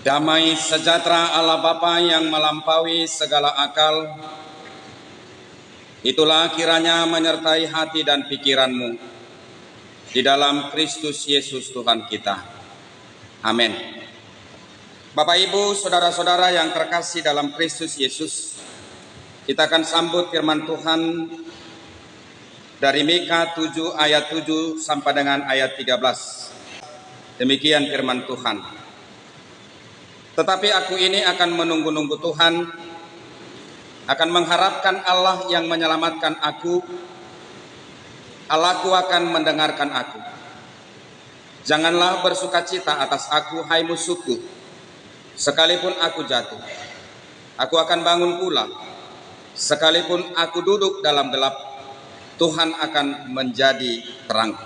Damai sejahtera Allah Bapa yang melampaui segala akal, itulah kiranya menyertai hati dan pikiranmu di dalam Kristus Yesus Tuhan kita. Amin. Bapak Ibu, saudara-saudara yang terkasih dalam Kristus Yesus, kita akan sambut firman Tuhan dari Mika 7 ayat 7 sampai dengan ayat 13. Demikian firman Tuhan. Tetapi aku ini akan menunggu-nunggu Tuhan, akan mengharapkan Allah yang menyelamatkan aku. Allahku akan mendengarkan aku. Janganlah bersukacita atas aku, hai musuhku, sekalipun aku jatuh. Aku akan bangun pula, sekalipun aku duduk dalam gelap, Tuhan akan menjadi terangku.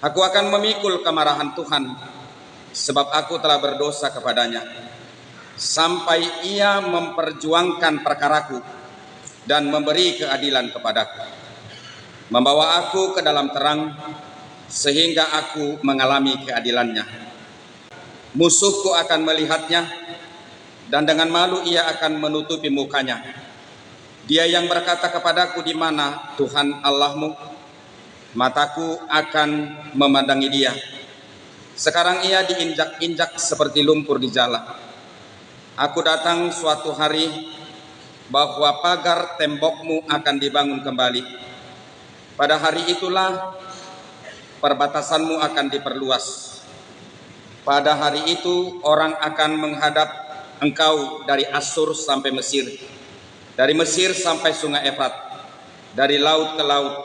Aku akan memikul kemarahan Tuhan, sebab aku telah berdosa kepadanya, sampai ia memperjuangkan perkaraku dan memberi keadilan kepadaku, membawa aku ke dalam terang, sehingga aku mengalami keadilannya. Musuhku akan melihatnya, dan dengan malu ia akan menutupi mukanya. Dia yang berkata kepadaku, di mana Tuhan Allahmu? Mataku akan memandangi dia. Sekarang ia diinjak-injak seperti lumpur di jalan. Aku datang suatu hari bahwa pagar tembokmu akan dibangun kembali. Pada hari itulah perbatasanmu akan diperluas. Pada hari itu orang akan menghadap engkau dari Asyur sampai Mesir, dari Mesir sampai sungai Efrat, dari laut ke laut,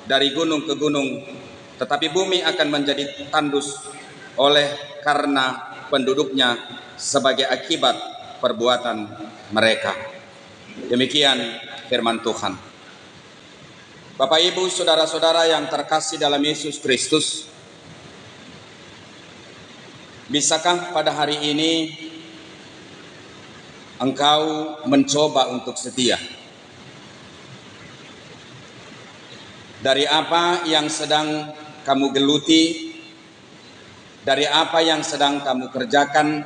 dari gunung ke gunung. Tetapi bumi akan menjadi tandus oleh karena penduduknya sebagai akibat perbuatan mereka. Demikian firman Tuhan. Bapak Ibu, saudara-saudara yang terkasih dalam Yesus Kristus, bisakah pada hari ini engkau mencoba untuk setia? Dari apa yang sedang kamu geluti, dari apa yang sedang kamu kerjakan,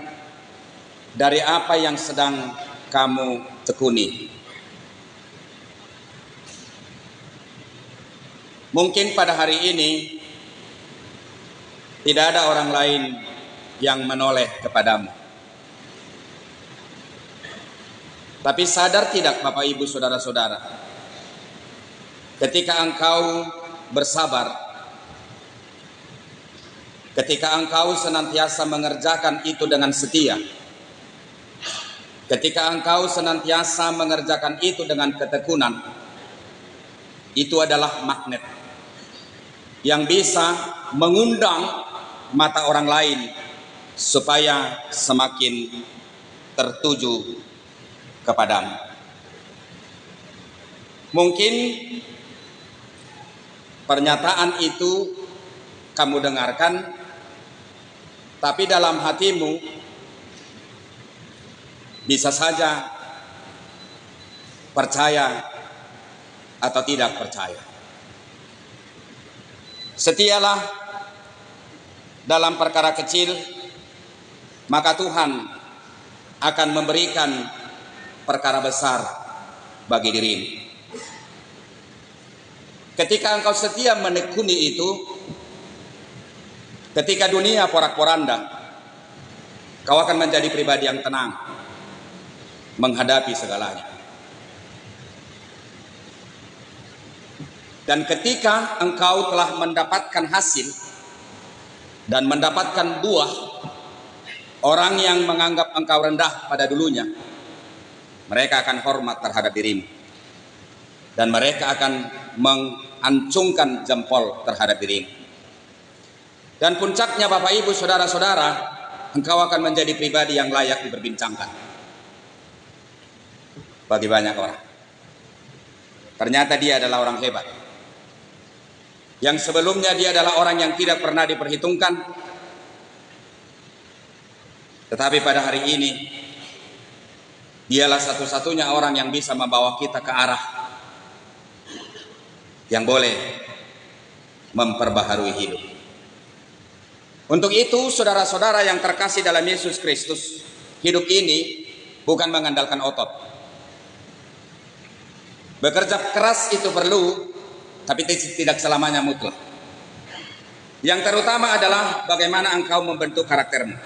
dari apa yang sedang kamu tekuni. Mungkin pada hari ini tidak ada orang lain yang menoleh kepadamu. Tapi sadar tidak Bapak Ibu saudara-saudara, ketika engkau bersabar, ketika engkau senantiasa mengerjakan itu dengan setia, ketika engkau senantiasa mengerjakan itu dengan ketekunan, itu adalah magnet yang bisa mengundang mata orang lain supaya semakin tertuju kepadamu. Mungkin pernyataan itu kamu dengarkan, tapi dalam hatimu bisa saja percaya atau tidak percaya. Setialah dalam perkara kecil, maka Tuhan akan memberikan perkara besar bagi dirimu. Ketika engkau setia menekuni itu, ketika dunia porak-poranda, kau akan menjadi pribadi yang tenang menghadapi segalanya. Dan ketika engkau telah mendapatkan hasil dan mendapatkan buah, orang yang menganggap engkau rendah pada dulunya, mereka akan hormat terhadap dirimu, dan mereka akan mengancungkan jempol terhadap dirimu. Dan puncaknya Bapak Ibu saudara-saudara, engkau akan menjadi pribadi yang layak diperbincangkan bagi banyak orang. Ternyata dia adalah orang hebat, yang sebelumnya dia adalah orang yang tidak pernah diperhitungkan, tetapi pada hari ini dialah satu-satunya orang yang bisa membawa kita ke arah yang boleh memperbaharui hidup. Untuk itu, saudara-saudara yang terkasih dalam Yesus Kristus, hidup ini bukan mengandalkan otot. Bekerja keras itu perlu, tapi tidak selamanya mutlak. Yang terutama adalah bagaimana engkau membentuk karaktermu.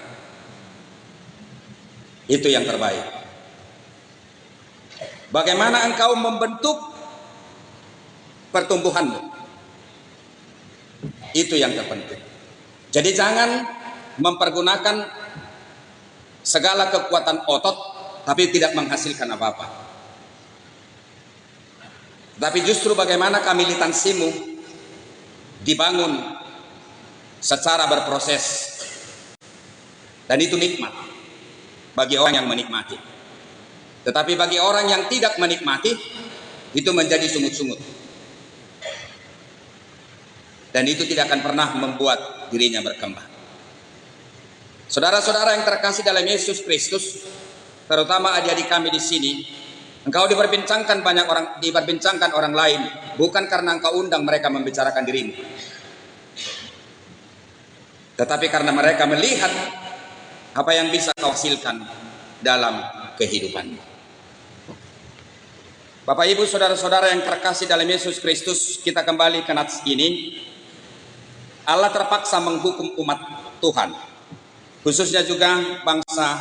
Itu yang terbaik. Bagaimana engkau membentuk pertumbuhanmu. Itu yang terpenting. Jadi jangan mempergunakan segala kekuatan otot tapi tidak menghasilkan apa-apa. Tapi justru bagaimana militansimu dibangun secara berproses. Dan itu nikmat bagi orang yang menikmati. Tetapi bagi orang yang tidak menikmati, itu menjadi sungut-sungut. Dan itu tidak akan pernah membuat dirinya berkembang. Saudara-saudara yang terkasih dalam Yesus Kristus, terutama adik-adik kami di sini, engkau diperbincangkan orang lain, bukan karena engkau undang mereka membicarakan dirimu, tetapi karena mereka melihat apa yang bisa kau hasilkan dalam kehidupanmu. Bapak Ibu, saudara-saudara yang terkasih dalam Yesus Kristus, kita kembali ke nats ini. Allah terpaksa menghukum umat Tuhan, khususnya juga bangsa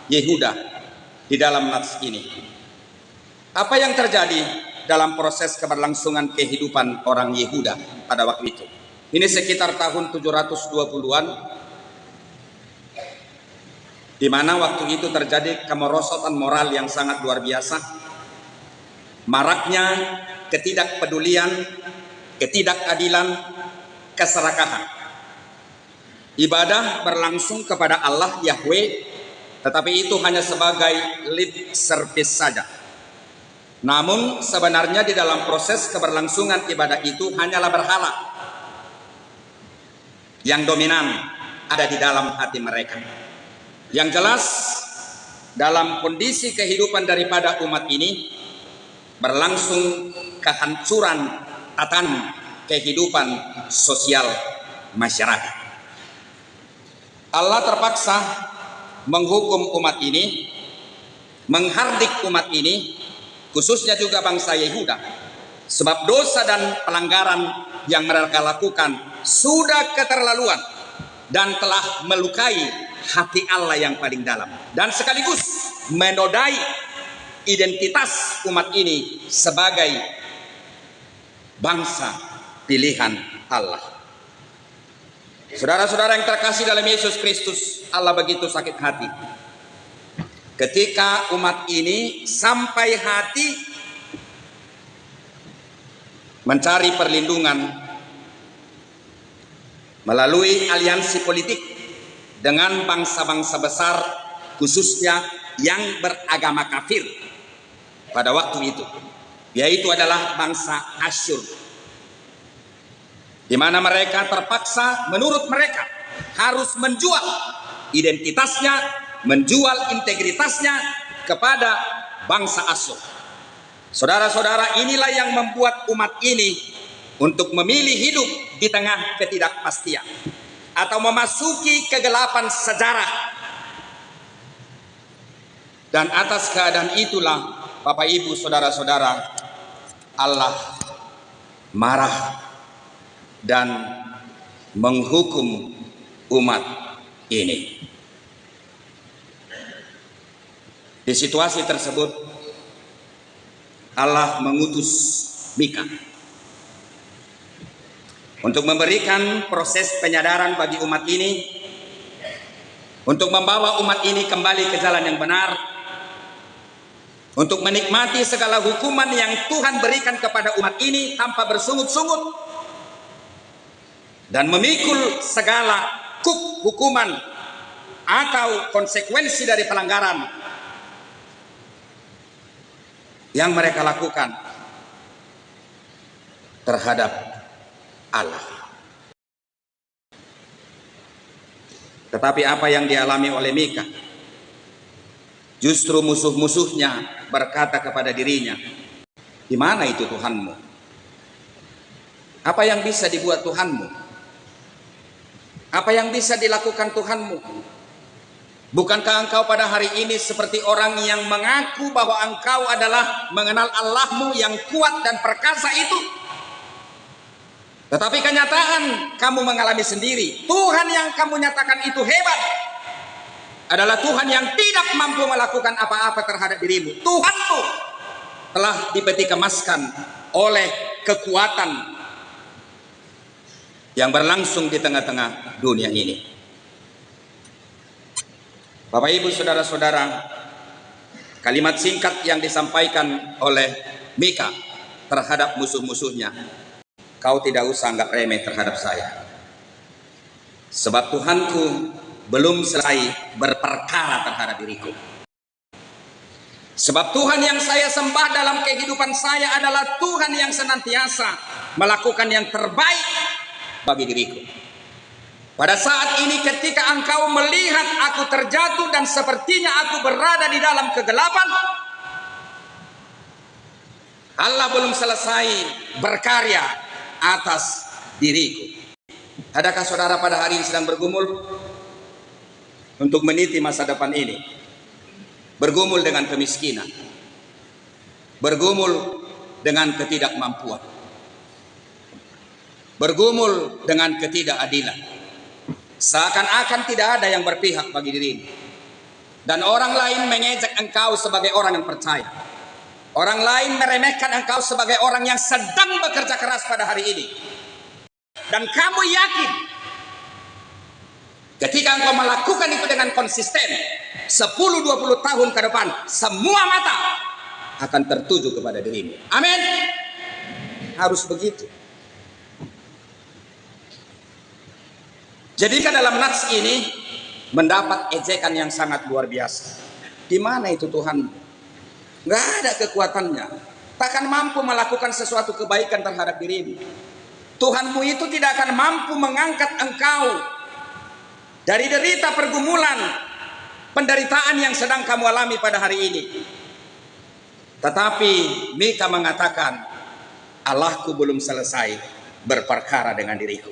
Yehuda di dalam nats ini. Apa yang terjadi dalam proses keberlangsungan kehidupan orang Yehuda pada waktu itu? Ini sekitar tahun 720-an, di mana waktu itu terjadi kemerosotan moral yang sangat luar biasa. Maraknya ketidakpedulian, ketidakadilan, keserakahan. Ibadah berlangsung kepada Allah Yahweh, tetapi itu hanya sebagai lip service saja. Namun sebenarnya di dalam proses keberlangsungan ibadah itu hanyalah berhala yang dominan ada di dalam hati mereka. Yang jelas dalam kondisi kehidupan daripada umat ini berlangsung kehancuran tatanan kehidupan sosial masyarakat. Allah terpaksa menghukum umat ini, menghardik umat ini, khususnya juga bangsa Yehuda, sebab dosa dan pelanggaran yang mereka lakukan sudah keterlaluan dan telah melukai hati Allah yang paling dalam, dan sekaligus menodai identitas umat ini sebagai bangsa pilihan Allah. Saudara-saudara yang terkasih dalam Yesus Kristus, Allah begitu sakit hati ketika umat ini sampai hati mencari perlindungan melalui aliansi politik dengan bangsa-bangsa besar, khususnya yang beragama kafir pada waktu itu, yaitu adalah bangsa Asyur, di mana mereka terpaksa menurut mereka harus menjual identitasnya, menjual integritasnya kepada bangsa Asyur. Saudara-saudara, inilah yang membuat umat ini untuk memilih hidup di tengah ketidakpastian atau memasuki kegelapan sejarah. Dan atas keadaan itulah Bapak Ibu saudara-saudara, Allah marah dan menghukum umat ini. Di situasi tersebut Allah mengutus Mika untuk memberikan proses penyadaran bagi umat ini, untuk membawa umat ini kembali ke jalan yang benar, untuk menikmati segala hukuman yang Tuhan berikan kepada umat ini tanpa bersungut-sungut, dan memikul segala hukuman atau konsekuensi dari pelanggaran yang mereka lakukan terhadap Allah. Tetapi apa yang dialami oleh Mika? Justru musuh-musuhnya berkata kepada dirinya, "Di mana itu Tuhanmu? Apa yang bisa dibuat Tuhanmu?" Apa yang bisa dilakukan Tuhanmu? Bukankah engkau pada hari ini seperti orang yang mengaku bahwa engkau adalah mengenal Allahmu yang kuat dan perkasa itu? Tetapi kenyataan kamu mengalami sendiri. Tuhan yang kamu nyatakan itu hebat adalah Tuhan yang tidak mampu melakukan apa-apa terhadap dirimu. Tuhanmu telah dipeti kemaskan oleh kekuatan yang berlangsung di tengah-tengah dunia ini. Bapak, Ibu, saudara-saudara, kalimat singkat yang disampaikan oleh Mika terhadap musuh-musuhnya, kau tidak usah anggap remeh terhadap saya, sebab Tuhanku belum selesai berperkara terhadap diriku. Sebab Tuhan yang saya sembah dalam kehidupan saya adalah Tuhan yang senantiasa melakukan yang terbaik bagi diriku. Pada saat ini ketika engkau melihat aku terjatuh dan sepertinya aku berada di dalam kegelapan, Allah belum selesai berkarya atas diriku. Adakah saudara pada hari ini sedang bergumul untuk meniti masa depan ini? Bergumul dengan kemiskinan, bergumul dengan ketidakmampuan, bergumul dengan ketidakadilan. Seakan-akan tidak ada yang berpihak bagi dirimu. Dan orang lain mengejek engkau sebagai orang yang percaya. Orang lain meremehkan engkau sebagai orang yang sedang bekerja keras pada hari ini. Dan kamu yakin ketika engkau melakukan itu dengan konsisten, 10-20 tahun ke depan semua mata akan tertuju kepada dirimu. Amin. Harus begitu. Jadi dalam nats ini mendapat ejekan yang sangat luar biasa. Di mana itu Tuhan? Nggak ada kekuatannya. Takkan mampu melakukan sesuatu kebaikan terhadap dirimu. Tuhanmu itu tidak akan mampu mengangkat engkau dari derita pergumulan, penderitaan yang sedang kamu alami pada hari ini. Tetapi Mika mengatakan, Allahku belum selesai berperkara dengan diriku.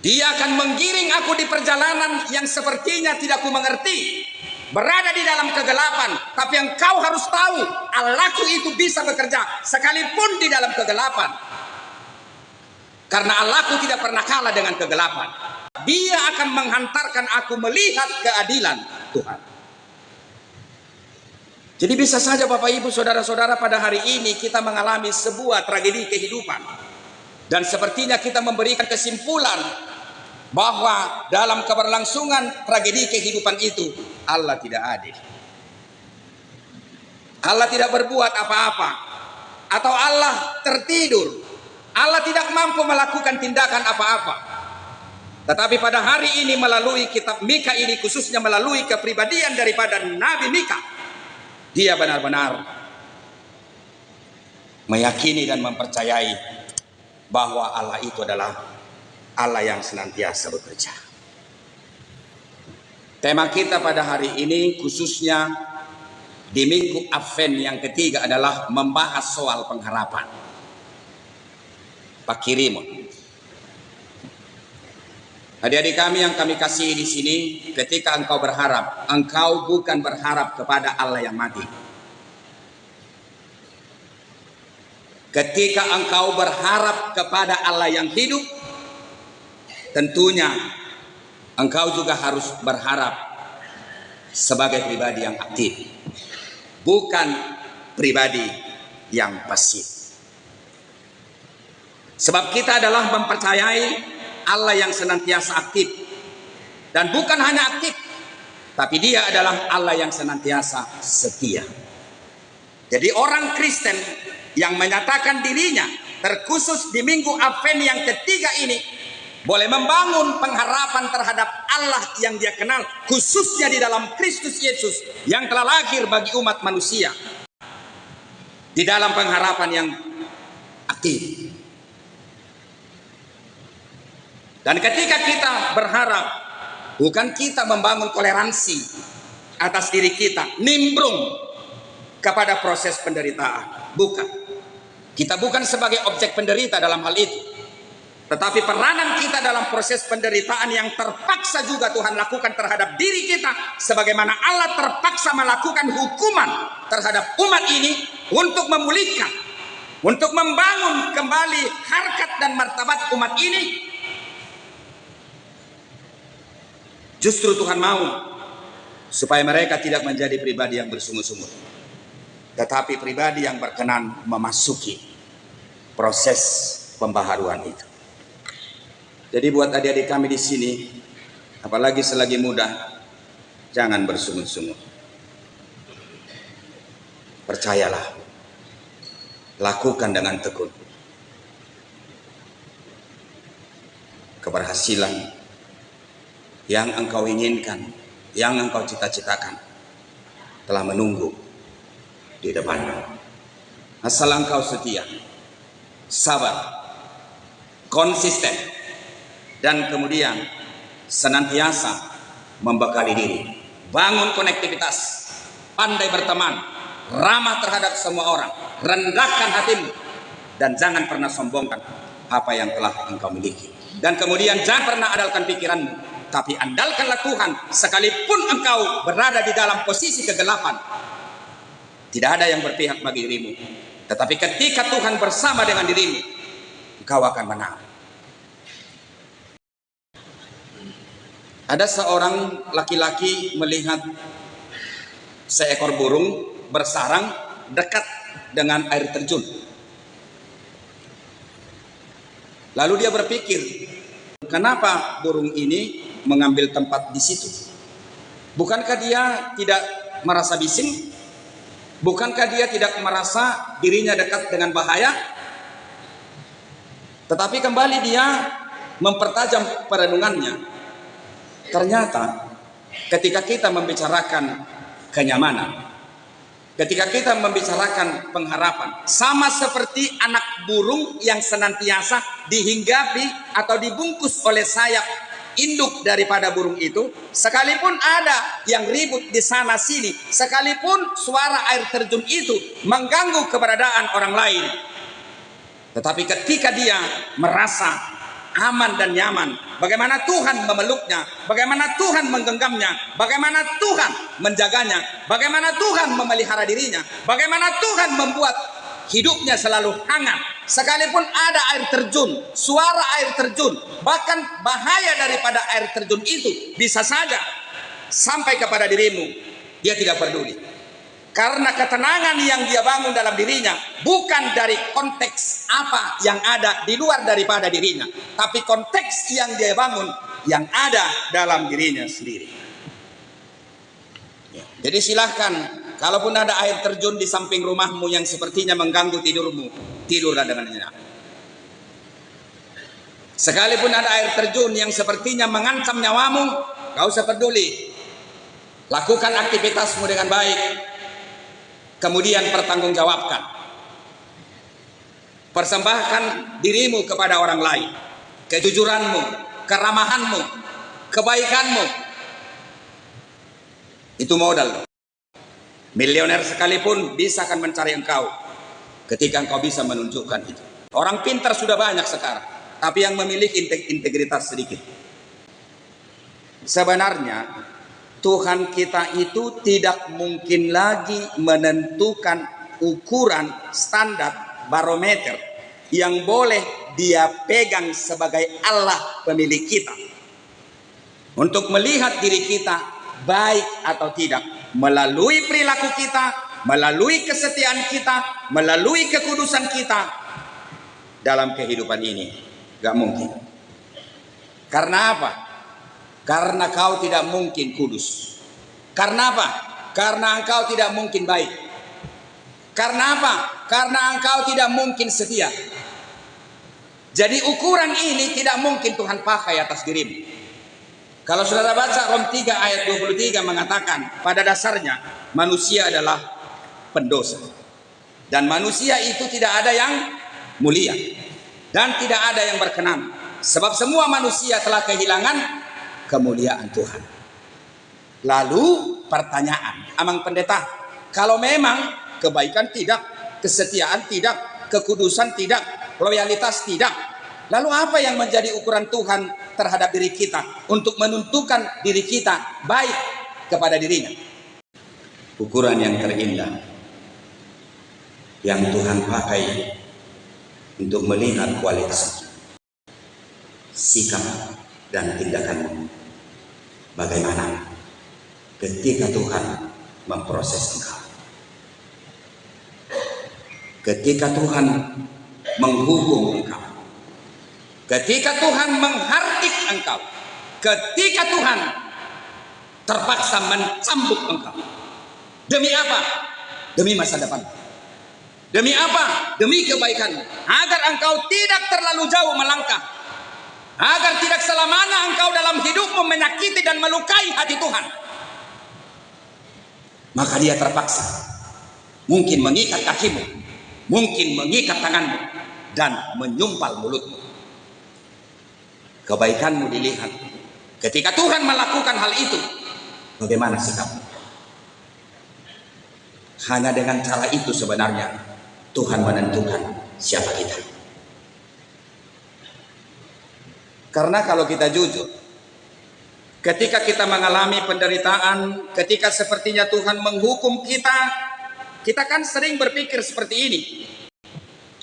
Dia akan menggiring aku di perjalanan yang sepertinya tidak ku mengerti. Berada di dalam kegelapan. Tapi engkau harus tahu, Allahku itu bisa bekerja sekalipun di dalam kegelapan. Karena Allahku tidak pernah kalah dengan kegelapan. Dia akan menghantarkan aku melihat keadilan Tuhan. Jadi bisa saja Bapak Ibu saudara-saudara pada hari ini kita mengalami sebuah tragedi kehidupan. Dan sepertinya kita memberikan kesimpulan bahwa dalam keberlangsungan tragedi kehidupan itu Allah tidak adil. Allah tidak berbuat apa-apa. Atau Allah tertidur. Allah tidak mampu melakukan tindakan apa-apa. Tetapi pada hari ini melalui kitab Mika ini, khususnya melalui kepribadian daripada Nabi Mika, dia benar-benar meyakini dan mempercayai bahwa Allah itu adalah Allah yang senantiasa bekerja. Tema kita pada hari ini khususnya di Minggu Advent yang ketiga adalah membahas soal pengharapan. Pak Kirimon, adik-adik kami yang kami kasihi di sini, ketika engkau berharap, engkau bukan berharap kepada Allah yang mati. Ketika engkau berharap kepada Allah yang hidup, tentunya engkau juga harus berharap sebagai pribadi yang aktif, bukan pribadi yang pasif. Sebab kita adalah mempercayai Allah yang senantiasa aktif. Dan bukan hanya aktif, tapi dia adalah Allah yang senantiasa setia. Jadi orang Kristen yang menyatakan dirinya terkhusus di Minggu Advent yang ketiga ini boleh membangun pengharapan terhadap Allah yang dia kenal, khususnya di dalam Kristus Yesus yang telah lahir bagi umat manusia, di dalam pengharapan yang aktif. Dan ketika kita berharap, bukan kita membangun toleransi atas diri kita, nimbrung kepada proses penderitaan, bukan. Kita bukan sebagai objek penderita dalam hal itu. Tetapi peranan kita dalam proses penderitaan yang terpaksa juga Tuhan lakukan terhadap diri kita, sebagaimana Allah terpaksa melakukan hukuman terhadap umat ini untuk memulihkan, untuk membangun kembali harkat dan martabat umat ini. Justru Tuhan mau supaya mereka tidak menjadi pribadi yang bersungut-sungut, tetapi pribadi yang berkenan memasuki proses pembaharuan itu. Jadi buat adik-adik kami di sini, apalagi selagi muda, jangan bersungut-sungut. Percayalah, lakukan dengan tekun. Keberhasilan yang engkau inginkan, yang engkau cita-citakan, telah menunggu di depanmu. Asal engkau setia, sabar, konsisten, dan kemudian senantiasa membekali diri, bangun konektivitas, pandai berteman, ramah terhadap semua orang, rendahkan hatimu, dan jangan pernah sombongkan apa yang telah engkau miliki. Dan kemudian jangan pernah andalkan pikiranmu, tapi andalkanlah Tuhan. Sekalipun engkau berada di dalam posisi kegelapan, tidak ada yang berpihak bagi dirimu, tetapi ketika Tuhan bersama dengan dirimu, engkau akan menang. Ada seorang laki-laki melihat seekor burung bersarang dekat dengan air terjun. Lalu dia berpikir, kenapa burung ini mengambil tempat di situ? Bukankah dia tidak merasa bising? Bukankah dia tidak merasa dirinya dekat dengan bahaya? Tetapi kembali dia mempertajam perenungannya. Ternyata ketika kita membicarakan kenyamanan, ketika kita membicarakan pengharapan, sama seperti anak burung yang senantiasa dihinggapi atau dibungkus oleh sayap induk daripada burung itu, sekalipun ada yang ribut di sana sini, sekalipun suara air terjun itu mengganggu keberadaan orang lain, tetapi ketika dia merasa aman dan nyaman, bagaimana Tuhan memeluknya, bagaimana Tuhan menggenggamnya, bagaimana Tuhan menjaganya, bagaimana Tuhan memelihara dirinya, bagaimana Tuhan membuat hidupnya selalu hangat. Sekalipun ada air terjun, suara air terjun, bahkan bahaya daripada air terjun itu bisa saja sampai kepada dirimu, dia tidak peduli. Karena ketenangan yang dia bangun dalam dirinya bukan dari konteks apa yang ada di luar daripada dirinya, tapi konteks yang dia bangun yang ada dalam dirinya sendiri. Jadi silahkan, kalaupun ada air terjun di samping rumahmu yang sepertinya mengganggu tidurmu, tidurlah dengan nyenyak. Sekalipun ada air terjun yang sepertinya mengancam nyawamu, gak usah peduli. Lakukan aktivitasmu dengan baik. Kemudian pertanggungjawabkan, persembahkan dirimu kepada orang lain, kejujuranmu, keramahanmu, kebaikanmu, itu modal. Miliuner sekalipun bisa akan mencari engkau ketika engkau bisa menunjukkan itu. Orang pintar sudah banyak sekarang, tapi yang memiliki integritas sedikit. Sebenarnya Tuhan kita itu tidak mungkin lagi menentukan ukuran standar barometer yang boleh dia pegang sebagai Allah pemilik kita untuk melihat diri kita baik atau tidak melalui perilaku kita, melalui kesetiaan kita, melalui kekudusan kita dalam kehidupan ini. Gak mungkin. Karena apa? Karena kau tidak mungkin kudus. Karena apa? Karena engkau tidak mungkin baik. Karena apa? Karena engkau tidak mungkin setia. Jadi ukuran ini tidak mungkin Tuhan pakai atas dirimu. Kalau saudara baca Rom 3 ayat 23 mengatakan, pada dasarnya manusia adalah pendosa. Dan manusia itu tidak ada yang mulia. Dan tidak ada yang berkenan. Sebab semua manusia telah kehilangan kemuliaan Tuhan. Lalu pertanyaan, Amang Pendeta, kalau memang kebaikan tidak, kesetiaan tidak, kekudusan tidak, loyalitas tidak, Lalu apa yang menjadi ukuran Tuhan terhadap diri kita untuk menentukan diri kita baik kepada dirinya? Ukuran yang terindah yang Tuhan pakai untuk melihat kualitas sikap dan tindakanmu bagaimana ketika Tuhan memproses engkau, ketika Tuhan menghukum engkau, ketika Tuhan menghardik engkau, ketika Tuhan terpaksa mencambuk engkau. Demi apa? Demi masa depan. Demi apa? Demi kebaikanmu. Agar engkau tidak terlalu jauh melangkah. Agar tidak selamanya engkau dalam hidupmu menyakiti dan melukai hati Tuhan. Maka dia terpaksa. Mungkin mengikat kakimu. Mungkin mengikat tanganmu. Dan menyumpal mulutmu. Kebaikanmu dilihat. Ketika Tuhan melakukan hal itu, bagaimana sikapmu? Hanya dengan cara itu sebenarnya Tuhan menentukan siapa kita. Karena kalau kita jujur, ketika kita mengalami penderitaan, ketika sepertinya Tuhan menghukum kita, kita kan sering berpikir seperti ini.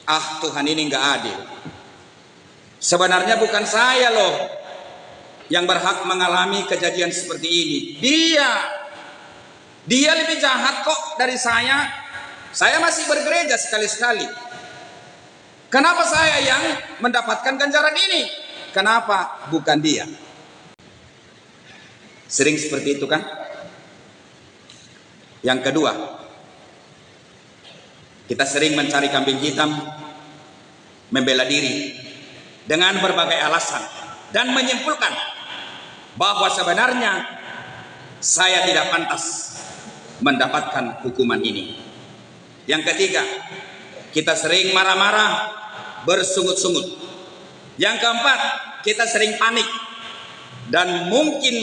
Ah, Tuhan ini nggak adil. Sebenarnya bukan saya loh yang berhak mengalami kejadian seperti ini. Dia lebih jahat kok dari saya. Saya masih bergereja sekali-sekali. Kenapa saya yang mendapatkan ganjaran ini? Kenapa bukan dia? Sering seperti itu kan? Yang kedua, kita sering mencari kambing hitam, membela diri dengan berbagai alasan dan menyimpulkan bahwa sebenarnya saya tidak pantas mendapatkan hukuman ini. Yang ketiga, kita sering marah-marah, bersungut-sungut. Yang keempat, kita sering panik dan mungkin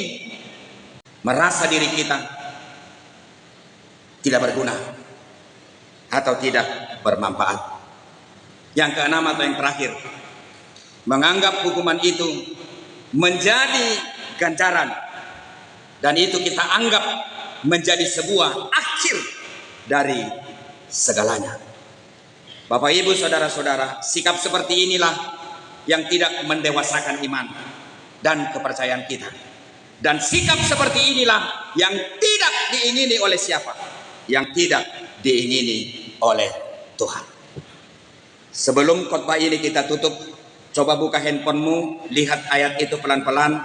merasa diri kita tidak berguna atau tidak bermanfaat. Yang keenam atau yang terakhir, menganggap hukuman itu menjadi ganjaran, dan itu kita anggap menjadi sebuah akhir dari segalanya. Bapak, Ibu, saudara-saudara, sikap seperti inilah yang tidak mendewasakan iman dan kepercayaan kita. Dan sikap seperti inilah yang tidak diingini oleh siapa? Yang tidak diingini oleh Tuhan. Sebelum khotbah ini kita tutup, coba buka handphonemu, lihat ayat itu pelan-pelan,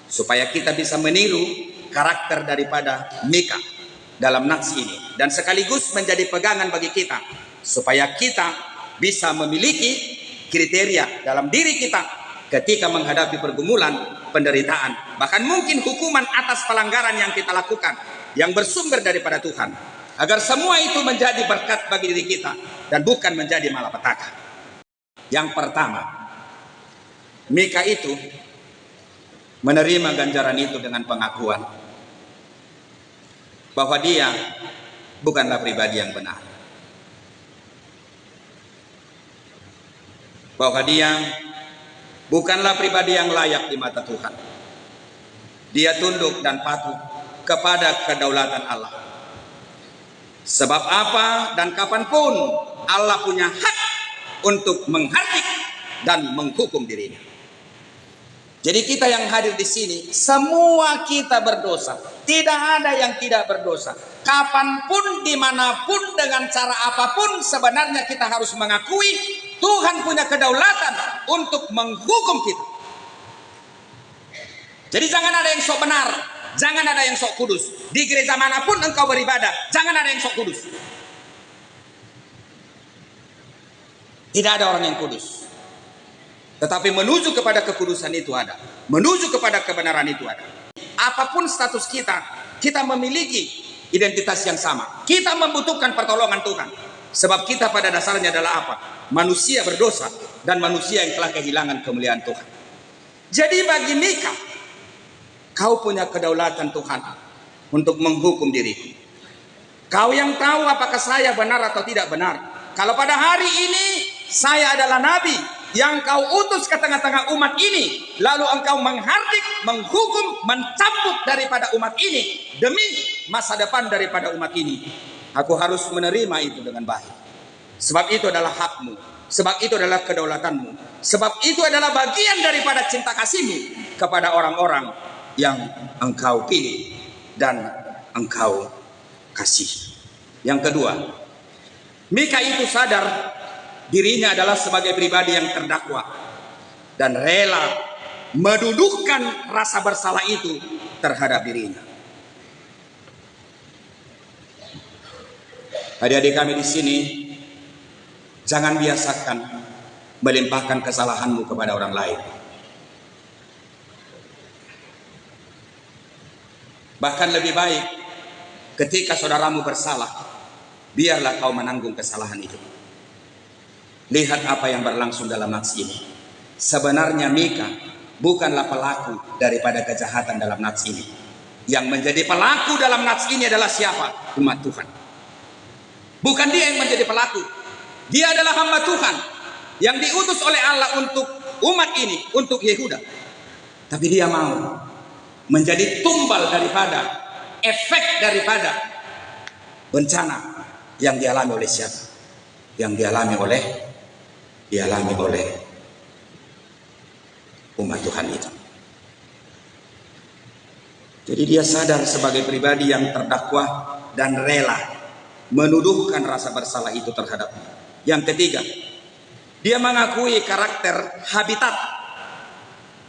supaya kita bisa meniru karakter daripada Mika dalam nats ini, dan sekaligus menjadi pegangan bagi kita supaya kita bisa memiliki kriteria dalam diri kita ketika menghadapi pergumulan, penderitaan, bahkan mungkin hukuman atas pelanggaran yang kita lakukan yang bersumber daripada Tuhan, agar semua itu menjadi berkat bagi diri kita dan bukan menjadi malapetaka. Yang pertama, Mika itu menerima ganjaran itu dengan pengakuan bahwa dia bukanlah pribadi yang benar, bahwa dia bukanlah pribadi yang layak di mata Tuhan. Dia tunduk dan patuh kepada kedaulatan Allah. Sebab apa dan kapanpun Allah punya hak untuk menghardik dan menghukum dirinya. Jadi kita yang hadir di sini, semua kita berdosa. Tidak ada yang tidak berdosa. Kapanpun, dimanapun, dengan cara apapun, sebenarnya kita harus mengakui Tuhan punya kedaulatan untuk menghukum kita. Jadi jangan ada yang sok benar, jangan ada yang sok kudus. Di gereja manapun engkau beribadah, jangan ada yang sok kudus. Tidak ada orang yang kudus. Tetapi menuju kepada kekudusan itu ada. Menuju kepada kebenaran itu ada. Apapun status kita, kita memiliki identitas yang sama. Kita membutuhkan pertolongan Tuhan. Sebab kita pada dasarnya adalah apa? Manusia berdosa dan manusia yang telah kehilangan kemuliaan Tuhan. Jadi bagi Mika, kau punya kedaulatan Tuhan untuk menghukum diriku. Kau yang tahu apakah saya benar atau tidak benar. Kalau pada hari ini saya adalah nabi, yang kau utus ke tengah-tengah umat ini, lalu engkau menghardik, menghukum, mencambuk daripada umat ini demi masa depan daripada umat ini. Aku harus menerima itu dengan baik. Sebab itu adalah hakmu, sebab itu adalah kedaulatanmu, sebab itu adalah bagian daripada cinta kasihmu kepada orang-orang yang engkau pilih dan engkau kasih. Yang kedua, Mika itu sadar dirinya adalah sebagai pribadi yang terdakwa dan rela menduduhkan rasa bersalah itu terhadap dirinya. Adik-adik kami di sini, jangan biasakan melimpahkan kesalahanmu kepada orang lain. Bahkan lebih baik ketika saudaramu bersalah, biarlah kau menanggung kesalahan itu. Lihat apa yang berlangsung dalam nats ini. Sebenarnya Mika bukanlah pelaku daripada kejahatan dalam nats ini. Yang menjadi pelaku dalam nats ini adalah siapa? Umat Tuhan. Bukan dia yang menjadi pelaku. Dia adalah hamba Tuhan yang diutus oleh Allah untuk umat ini, untuk Yehuda. Tapi dia mau menjadi tumbal daripada efek daripada bencana yang dialami oleh siapa? Yang dialami oleh umat Tuhan itu. Jadi dia sadar sebagai pribadi yang terdakwa dan rela menuduhkan rasa bersalah itu terhadapnya. Yang ketiga, dia mengakui karakter habitat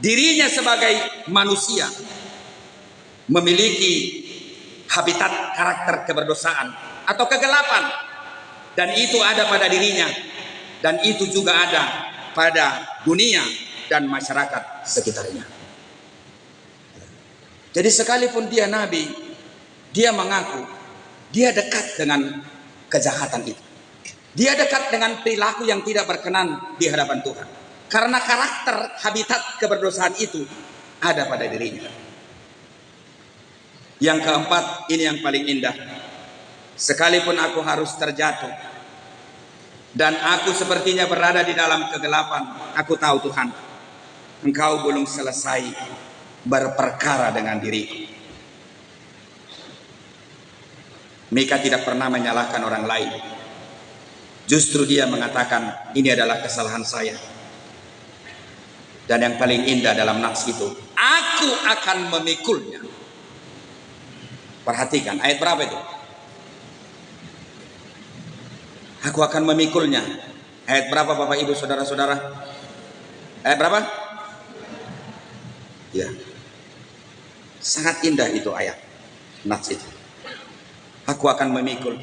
dirinya sebagai manusia memiliki habitat karakter keberdosaan atau kegelapan, dan itu ada pada dirinya dan itu juga ada pada dunia dan masyarakat sekitarnya. Jadi sekalipun dia nabi, dia mengaku dia dekat dengan kejahatan itu. Dia dekat dengan perilaku yang tidak berkenan di hadapan Tuhan. Karena karakter habitat keberdosaan itu ada pada dirinya. Yang keempat, ini yang paling indah. Sekalipun aku harus terjatuh dan aku sepertinya berada di dalam kegelapan, aku tahu Tuhan, Engkau belum selesai berperkara dengan diriku. Mika tidak pernah menyalahkan orang lain. Justru dia mengatakan, ini adalah kesalahan saya. Dan yang paling indah dalam nats itu, aku akan memikulnya. Perhatikan, ayat berapa itu? Aku akan memikulnya. Ayat berapa Bapak Ibu Saudara-saudara? Ayat berapa? Ya. Sangat indah itu ayat nats itu. Aku akan memikul.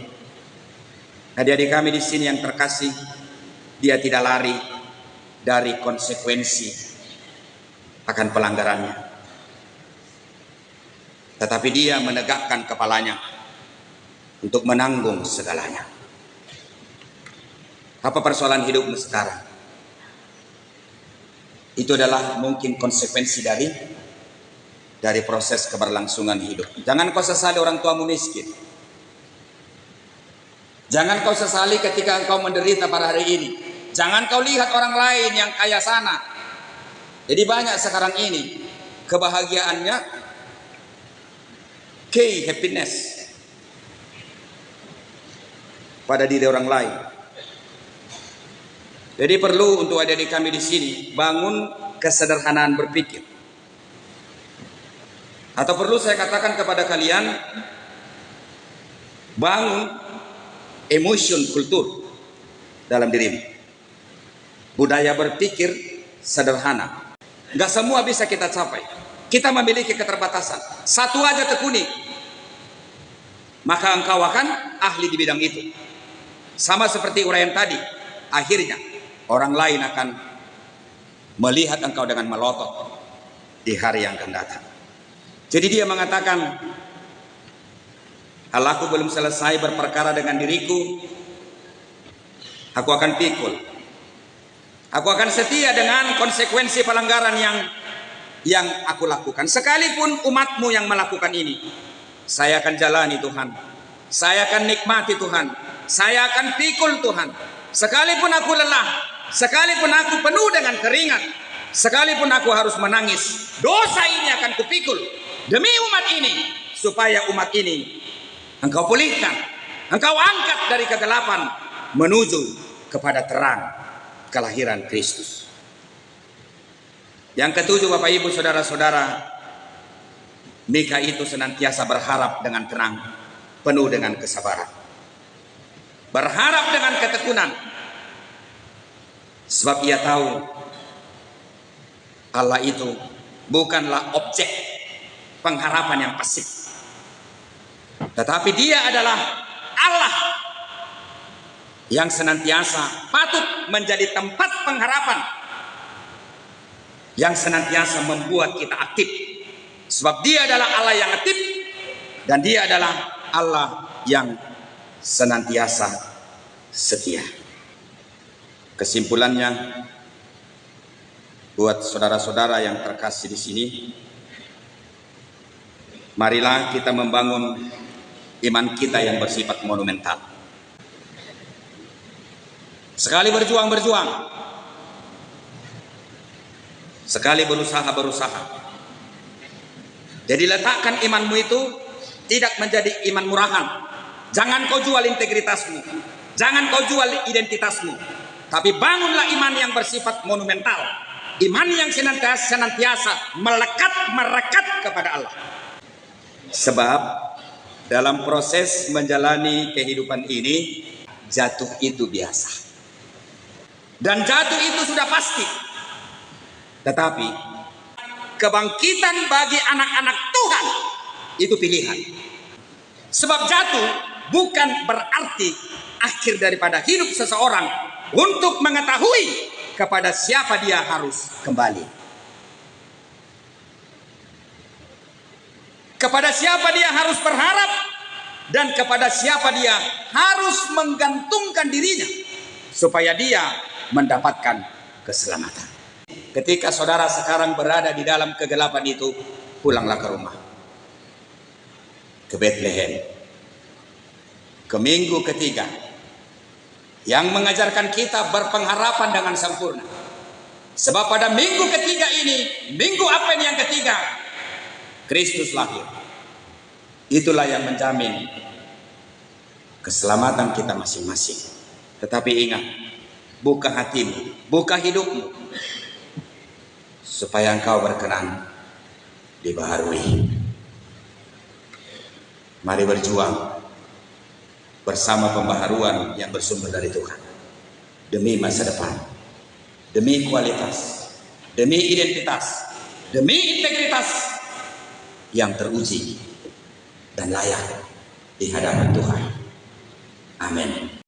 Adik-adik kami di sini yang terkasih, dia tidak lari dari konsekuensi akan pelanggarannya, tetapi dia menegakkan kepalanya untuk menanggung segalanya. Apa persoalan hidupmu sekarang? Itu adalah mungkin konsekuensi dari proses keberlangsungan hidup. Jangan kau sesali orang tuamu miskin. Jangan kau sesali ketika engkau menderita pada hari ini. Jangan kau lihat orang lain yang kaya sana. Jadi banyak sekarang ini kebahagiaannya happiness pada diri orang lain. Jadi perlu untuk adik-adik kami di sini bangun kesederhanaan berpikir. Atau perlu saya katakan kepada kalian, bangun emotion kultur dalam dirimu. Budaya berpikir sederhana. Gak semua bisa kita capai. Kita memiliki keterbatasan. Satu aja tekuni, maka engkau akan ahli di bidang itu. Sama seperti uraian tadi, akhirnya orang lain akan melihat engkau dengan melotot di hari yang akan datang. Jadi dia mengatakan, Allahku belum selesai berperkara dengan diriku, aku akan pikul. Aku akan setia dengan konsekuensi pelanggaran yang aku lakukan. Sekalipun umatmu yang melakukan ini, saya akan jalani Tuhan. Saya akan nikmati Tuhan. Saya akan pikul Tuhan. Sekalipun aku lelah, sekalipun aku penuh dengan keringat, sekalipun aku harus menangis, dosa ini akan kupikul demi umat ini, supaya umat ini engkau pulihkan, engkau angkat dari kegelapan menuju kepada terang kelahiran Kristus. Yang ketujuh, Bapak Ibu Saudara-saudara, Mika itu senantiasa berharap dengan tenang, penuh dengan kesabaran, berharap dengan ketekunan, sebab ia tahu Allah itu bukanlah objek pengharapan yang pasif, tetapi dia adalah Allah yang senantiasa patut menjadi tempat pengharapan, yang senantiasa membuat kita aktif, sebab dia adalah Allah yang aktif dan dia adalah Allah yang senantiasa setia. Kesimpulannya, buat saudara-saudara yang terkasih di sini, marilah kita membangun iman kita yang bersifat monumental. Sekali berjuang, sekali berusaha. Jadi letakkan imanmu itu tidak menjadi iman murahan. Jangan kau jual integritasmu, jangan kau jual identitasmu, tapi bangunlah iman yang bersifat monumental, iman yang senantiasa merekat kepada Allah. Sebab dalam proses menjalani kehidupan ini, jatuh itu biasa, dan jatuh itu sudah pasti. Tetapi kebangkitan bagi anak-anak Tuhan itu pilihan. Sebab jatuh bukan berarti akhir daripada hidup seseorang untuk mengetahui kepada siapa dia harus kembali, kepada siapa dia harus berharap, dan kepada siapa dia harus menggantungkan dirinya supaya dia mendapatkan keselamatan. Ketika saudara sekarang berada di dalam kegelapan itu, pulanglah ke rumah, ke Bethlehem, ke minggu ketiga yang mengajarkan kita berpengharapan dengan sempurna. Sebab pada minggu ketiga ini, minggu Advent yang ketiga, Kristus lahir. Itulah yang menjamin keselamatan kita masing-masing. Tetapi ingat, buka hatimu, buka hidupmu, supaya engkau berkenan dibaharui. Mari berjuang bersama pembaharuan yang bersumber dari Tuhan, demi masa depan, demi kualitas, demi identitas, demi integritas yang teruji dan layak di hadapan Tuhan. Amin.